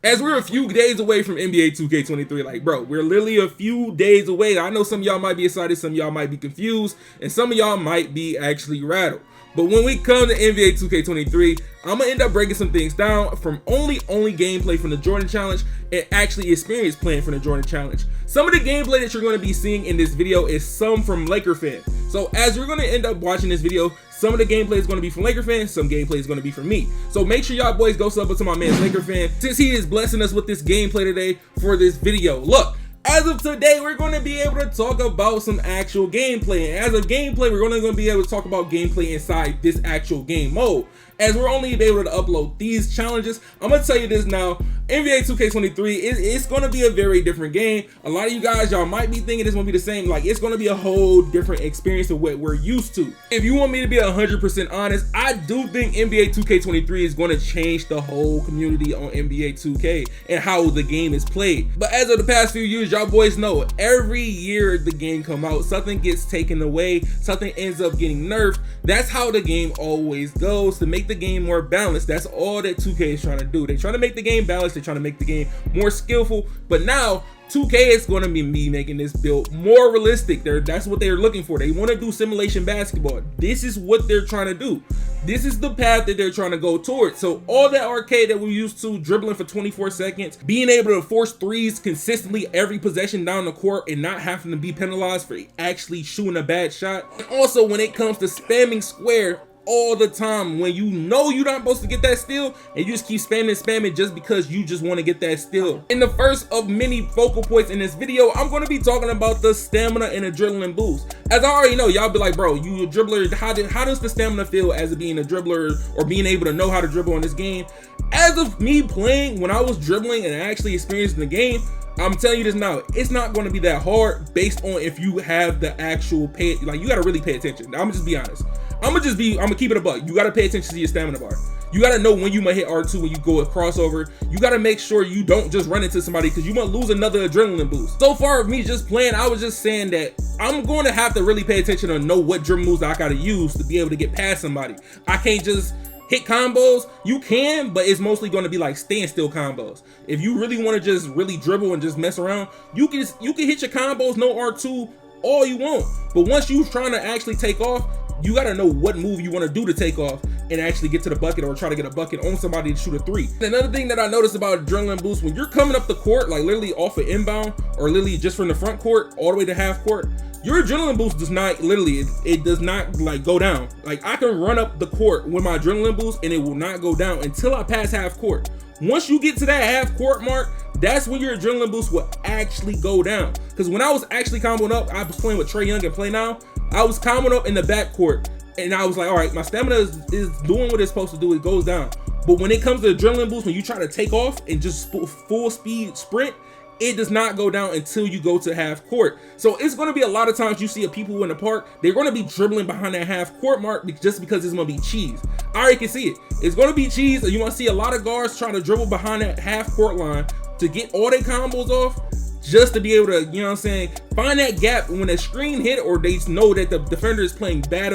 As we're a few days away from NBA 2K23, like, bro, we're literally a few days away. I know some of y'all might be excited, some of y'all might be confused, and some of y'all might be actually rattled. But when we come to NBA 2K23, I'm gonna end up breaking some things down from only gameplay from the Jordan Challenge and actually experience playing from the Jordan Challenge. Some of the gameplay that you're gonna be seeing in this video is some from Laker fans. So as we're gonna end up watching this video, some of the gameplay is gonna be from Laker fans, some gameplay is gonna be from me. So make sure y'all boys go sub to my man Laker fan, since he is blessing us with this gameplay today for this video. Look, as of today, we're going to be able to talk about some actual gameplay. And as of gameplay, we're only going to be able to talk about gameplay inside this actual game mode. As we're only able to upload these challenges, I'm going to tell you this now, NBA 2K23, it's going to be a very different game. A lot of you guys, y'all might be thinking it's going to be the same. Like, it's going to be a whole different experience of what we're used to. If you want me to be 100% honest, I do think NBA 2K23 is going to change the whole community on NBA 2K and how the game is played. But as of the past few years, y'all boys know, every year the game come out, something gets taken away, something ends up getting nerfed. That's how the game always goes, to make the game more balanced. That's all that 2K is trying to do. They're trying to make the game balanced, they're trying to make the game more skillful, but now 2K is going to be making this build more realistic. That's what they're looking for. They want to do simulation basketball. This is what they're trying to do. This is the path that they're trying to go towards. So all that arcade that we used to, dribbling for 24 seconds, being able to force threes consistently every possession down the court and not having to be penalized for actually shooting a bad shot. And also when it comes to spamming square all the time, when you know you're not supposed to get that steal and you just keep spamming just because you just want to get that steal. In the first of many focal points in this video, I'm going to be talking about the stamina and adrenaline boost. As I already know, y'all be like, bro, you a dribbler, how does the stamina feel as being a dribbler or being able to know how to dribble in this game? As of me playing, when I was dribbling and actually experiencing the game, I'm telling you this now, it's not going to be that hard based on if you have the actual like, you got to really pay attention. I'm gonna just be honest. I'm gonna keep it a buck. You got to pay attention to your stamina bar. You got to know when you might hit R2 when you go a crossover. You got to make sure you don't just run into somebody because you might lose another adrenaline boost. So far of me just playing, I was just saying that I'm going to have to really pay attention to know what dribble moves I got to use to be able to get past somebody. I can't just hit combos. You can, but it's mostly going to be like standstill combos. If you really want to just really dribble and just mess around, you can hit your combos, no R2, all you want. But once you're trying to actually take off, you got to know what move you want to do to take off and actually get to the bucket or try to get a bucket on somebody to shoot a three. Another thing that I noticed about adrenaline boost, when you're coming up the court, like literally off of inbound or literally just from the front court all the way to half court, your adrenaline boost does not, literally, it does not like go down. Like I can run up the court with my adrenaline boost and it will not go down until I pass half court. Once you get to that half court mark, that's when your adrenaline boost will actually go down. Because when I was actually comboing up, I was playing with Trey Young and Play Now, I was comboing up in the backcourt and I was like, all right, my stamina is doing what it's supposed to do, it goes down. But when it comes to adrenaline boost, when you try to take off and just full speed sprint, it does not go down until you go to half court. So it's going to be a lot of times you see people in the park, they're going to be dribbling behind that half court mark just because it's going to be cheese. I already can see it. It's going to be cheese. You're going to see a lot of guards trying to dribble behind that half court line to get all their combos off, just to be able to, you know what I'm saying, find that gap when a screen hit or they know that the defender is playing bad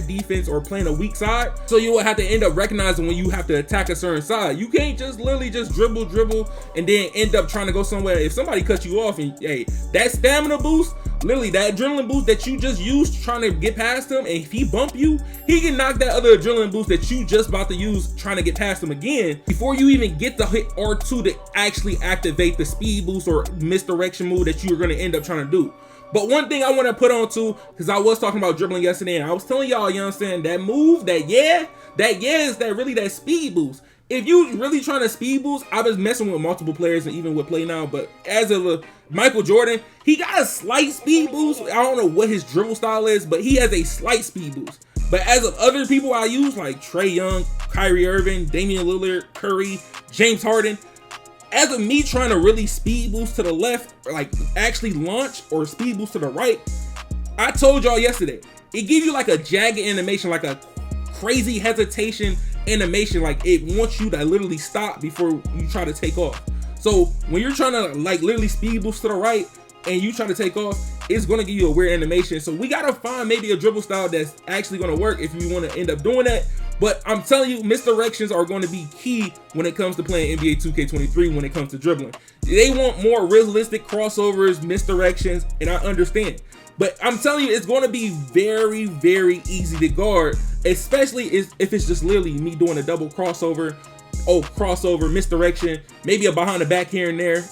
defense or playing a weak side. So you will have to end up recognizing when you have to attack a certain side. You can't just literally just dribble and then end up trying to go somewhere. If somebody cuts you off and hey, that stamina boost, literally that adrenaline boost that you just used trying to get past him, and if he bump you, he can knock that other adrenaline boost that you just about to use trying to get past him again before you even get to hit R2 to actually activate the speed boost or misdirection move that you're going to end up trying to do. But one thing I want to put on too, because I was talking about dribbling yesterday and I was telling y'all, you know what I'm saying, that move, that yeah is that speed boost. If you really trying to speed boost, I've been messing with multiple players and even with Play Now, but as of Michael Jordan, he got a slight speed boost. I don't know what his dribble style is, but he has a slight speed boost. But as of other people I use, like Trey Young, Kyrie Irving, Damian Lillard, Curry, James Harden, as of me trying to really speed boost to the left, or like actually launch or speed boost to the right, I told y'all yesterday, it gives you like a jagged animation, like a crazy hesitation animation, like it wants you to literally stop before you try to take off. So when you're trying to like literally speed boost to the right and you try to take off, it's going to give you a weird animation. So we got to find maybe a dribble style that's actually going to work if you want to end up doing that. But I'm telling you, misdirections are going to be key when it comes to playing NBA 2K23 when it comes to dribbling. They want more realistic crossovers, misdirections, and I understand. But I'm telling you, it's going to be very, very easy to guard, especially if it's just literally me doing a double crossover, misdirection, maybe a behind the back here and there.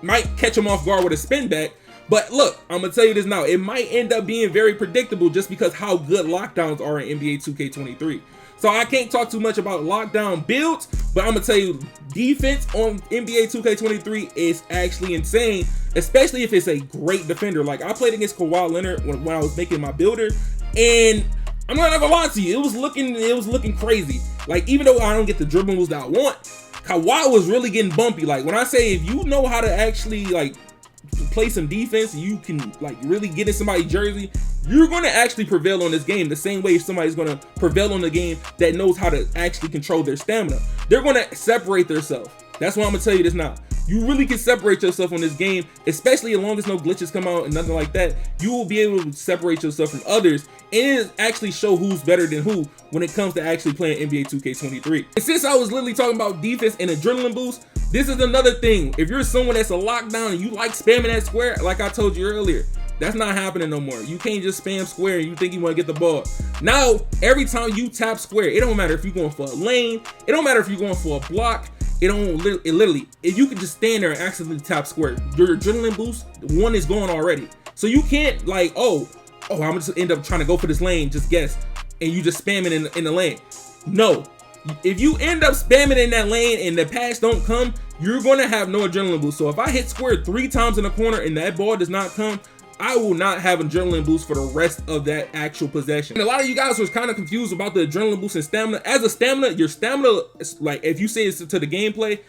Might catch him off guard with a spin back. But look, I'm going to tell you this now. It might end up being very predictable just because how good lockdowns are in NBA 2K23. So I can't talk too much about lockdown builds, but I'm going to tell you, defense on NBA 2K23 is actually insane, especially if it's a great defender. Like, I played against Kawhi Leonard when I was making my builder, and I'm not gonna lie to you, it was looking crazy. Like, even though I don't get the dribble moves that I want, Kawhi was really getting bumpy. Like, when I say if you know how to actually like play some defense, you can like really get in somebody's jersey, you're going to actually prevail on this game the same way somebody's going to prevail on the game that knows how to actually control their stamina. They're going to separate themselves. That's why I'm going to tell you this now. You really can separate yourself on this game, especially as long as no glitches come out and nothing like that. You will be able to separate yourself from others and actually show who's better than who when it comes to actually playing NBA 2K23. And since I was literally talking about defense and adrenaline boost, this is another thing. If you're someone that's a lockdown and you like spamming that square, like I told you earlier, that's not happening no more. You can't just spam square and you think you want to get the ball. Now, every time you tap square, it don't matter if you're going for a lane, it don't matter if you're going for a block, it literally, if you can just stand there and accidentally tap square, your adrenaline boost, one is going already. So you can't like, oh, I'm gonna just end up trying to go for this lane, just guess, and you just spam it in the lane. No, if you end up spamming in that lane and the pass don't come, you're gonna have no adrenaline boost. So if I hit square 3 times in the corner and that ball does not come, I will not have adrenaline boost for the rest of that actual possession. And a lot of you guys was kind of confused about the adrenaline boost and stamina. As a stamina, your stamina, like if you say it's to the gameplay,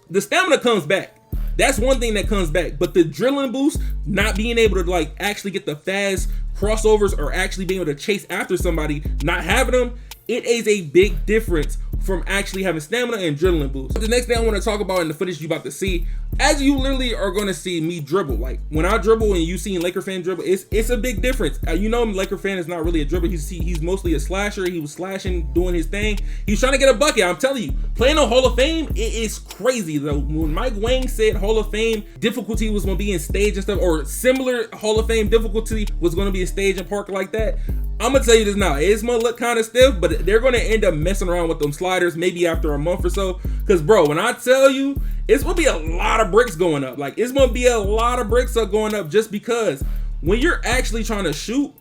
the stamina comes back. That's one thing that comes back. But the adrenaline boost, not being able to like actually get the fast crossovers or actually being able to chase after somebody, not having them, it is a big difference from actually having stamina and adrenaline boost. The next thing I want to talk about in the footage you about to see, as you literally are going to see me dribble. Like when I dribble and you seen Laker fan dribble, it's a big difference. You know, Laker fan is not really a dribbler. He's mostly a slasher. He was slashing, doing his thing. He's trying to get a bucket. I'm telling you, playing on Hall of Fame, it is crazy though. When Mike Wang said Hall of Fame difficulty was going to be in stage and stuff, or similar Hall of Fame difficulty was going to be a stage and park like that, I'm gonna tell you this now, it's gonna look kind of stiff, but they're gonna end up messing around with them sliders maybe after a month or so. Because bro, when I tell you, it's gonna be a lot of bricks going up. Like it's gonna be a lot of bricks going up, just because when you're actually trying to shoot,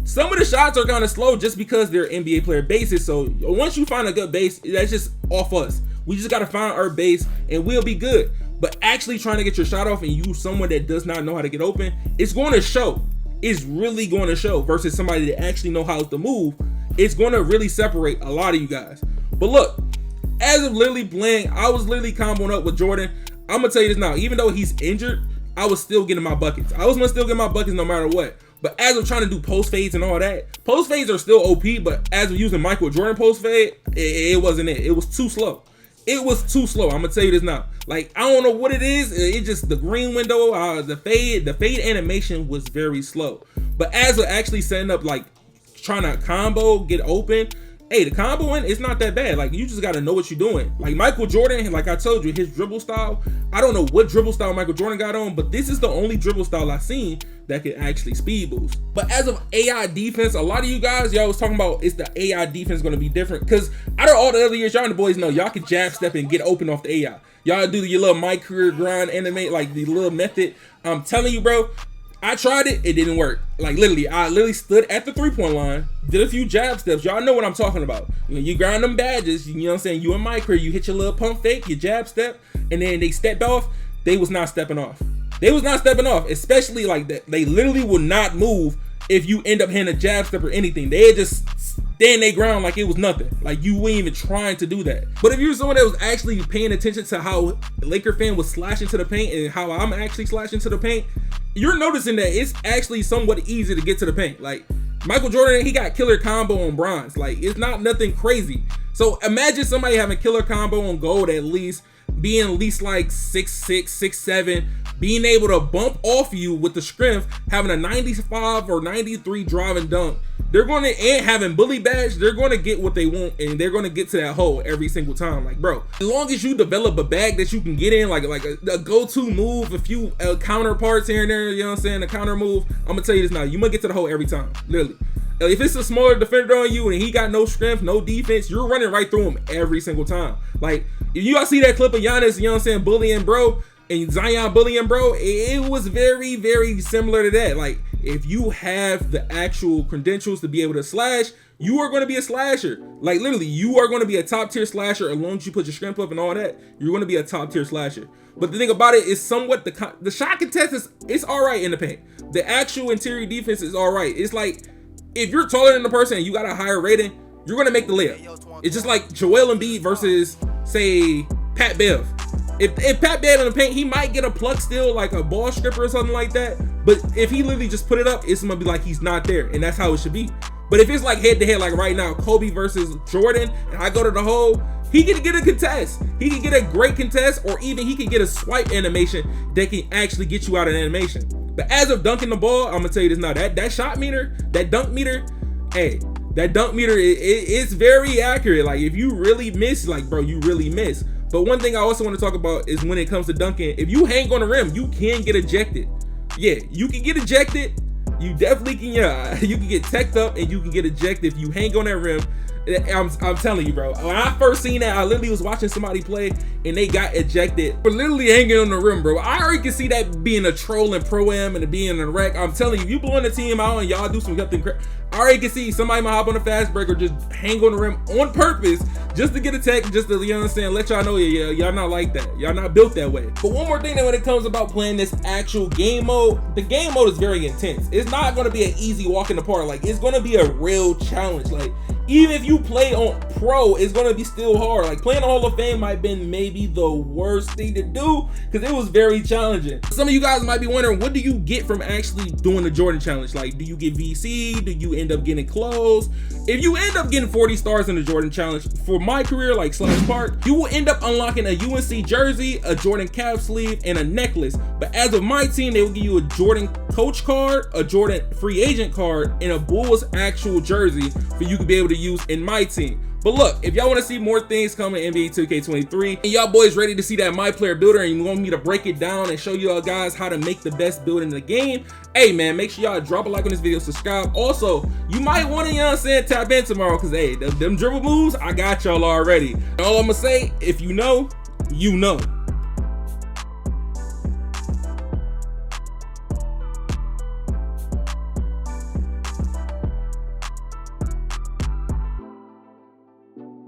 some of the shots are kind of slow just because they're NBA player bases. So once you find a good base, that's just off us. We just gotta find our base and we'll be good. But actually trying to get your shot off and use someone that does not know how to get open, it's going to show. Is really going to show versus somebody that actually know how to move. It's going to really separate a lot of you guys. But look, as of literally playing, I was literally comboing up with Jordan. I'm gonna tell you this now, even though he's injured, I was still getting my buckets. I was gonna still get my buckets no matter what. But as of trying to do post fades and all that, post fades are still OP, but as of using Michael Jordan post fade, it wasn't it. It was too slow. It was too slow. I'm gonna tell you this now. Like, I don't know what it is. It just, the green window, the fade animation was very slow. But as of actually setting up, like trying to combo, get open, hey, the comboing, it's not that bad. Like, you just gotta know what you're doing. Like Michael Jordan, like I told you, his dribble style, I don't know what dribble style Michael Jordan got on, but this is the only dribble style I've seen that can actually speed boost. But as of AI defense, a lot of you guys, y'all was talking about, is the AI defense gonna be different? Because out of all the other years, y'all and the boys know, y'all can jab step and get open off the AI. Y'all do your little my career grind animate, like the little method. I'm telling you, bro, I tried it, it didn't work. Like literally, I literally stood at the 3-point line, did a few jab steps. Y'all know what I'm talking about. You grind them badges, you know what I'm saying? You in my career, you hit your little pump fake, your jab step, and then they stepped off. They was not stepping off. They was not stepping off, especially like that. They literally will not move if you end up hitting a jab step or anything. They just stand their ground like it was nothing. Like you weren't even trying to do that. But if you're someone that was actually paying attention to how Laker fan was slashing to the paint and how I'm actually slashing to the paint, you're noticing that it's actually somewhat easy to get to the paint. Like Michael Jordan, he got killer combo on bronze. Like it's not nothing crazy. So imagine somebody having killer combo on gold, at least being at least like 6'6", 6'7", being able to bump off you with the strength, having a 95 or 93 drive and dunk. they're going to, and having bully badge, they're going to get what they want, and they're going to get to that hole every single time. Like, bro, as long as you develop a bag that you can get in, like a go-to move, a few counterparts here and there, you know what I'm saying, a counter move, I'm gonna tell you this now, you might get to the hole every time, literally. If it's a smaller defender on you and he got no strength, no defense, you're running right through him every single time. Like, if you guys see that clip of Giannis, you know what I'm saying, bullying bro, and Zion bullying bro, it was very, very similar to that. Like, if you have the actual credentials to be able to slash, you are going to be a slasher. Like, literally, you are going to be a top tier slasher as long as you put your strength up and all that. You're going to be a top tier slasher. But the thing about it is somewhat the shot contest it's all right in the paint. The actual interior defense is all right. It's like, if you're taller than the person and you got a higher rating, you're going to make the layup. It's just like Joel Embiid versus, say, Pat Bev. If Pat Bev in the paint, he might get a pluck steal, like a ball stripper or something like that. But if he literally just put it up, it's gonna be like he's not there, and that's how it should be. But if it's like head to head, like right now, Kobe versus Jordan, and I go to the hole, he can get a contest. He can get a great contest, or even he can get a swipe animation that can actually get you out of an animation. But as of dunking the ball, I'm gonna tell you this now, that shot meter, that dunk meter, hey, that dunk meter, it's very accurate. Like, if you really miss, like, bro, you really miss. But one thing I also want to talk about is when it comes to dunking, if you hang on the rim, you can get ejected. Yeah, you can get ejected. You definitely can, yeah. You can get teched up and you can get ejected if you hang on that rim. I'm telling you, bro. When I first seen that, I literally was watching somebody play and they got ejected for literally hanging on the rim, bro. I already can see that being a troll in Pro-Am and being a wreck. I'm telling you, if you blowing the team out and y'all do some something crap, I already can see somebody might hop on the fast break or just hang on the rim on purpose just to get a tech, just to, you know what I'm saying, let y'all know, yeah, y'all not like that. Y'all not built that way. But one more thing, that when it comes about playing this actual game mode, the game mode is very intense. It's not going to be an easy walk in the park. Like, it's going to be a real challenge. Like, even if you play on pro, it's gonna be still hard. Like, playing the Hall of Fame might have been maybe the worst thing to do because it was very challenging. Some of you guys might be wondering, what do you get from actually doing the Jordan challenge? Like, do you get VC? Do you end up getting clothes? If you end up getting 40 stars in the Jordan challenge, for my career, like Slash Park, you will end up unlocking a UNC jersey, a Jordan cap sleeve, and a necklace. But as of my team, they will give you a Jordan coach card, a Jordan free agent card, and a Bulls actual jersey for you to be able to use in my team. But look, if y'all want to see more things coming in NBA 2K23 and y'all boys ready to see that My Player Builder and you want me to break it down and show y'all guys how to make the best build in the game, hey man, make sure y'all drop a like on this video, subscribe. Also, you might want to, you know what I'm saying, tap in tomorrow because hey, them dribble moves, I got y'all already. And all I'm gonna say, if you know, you know.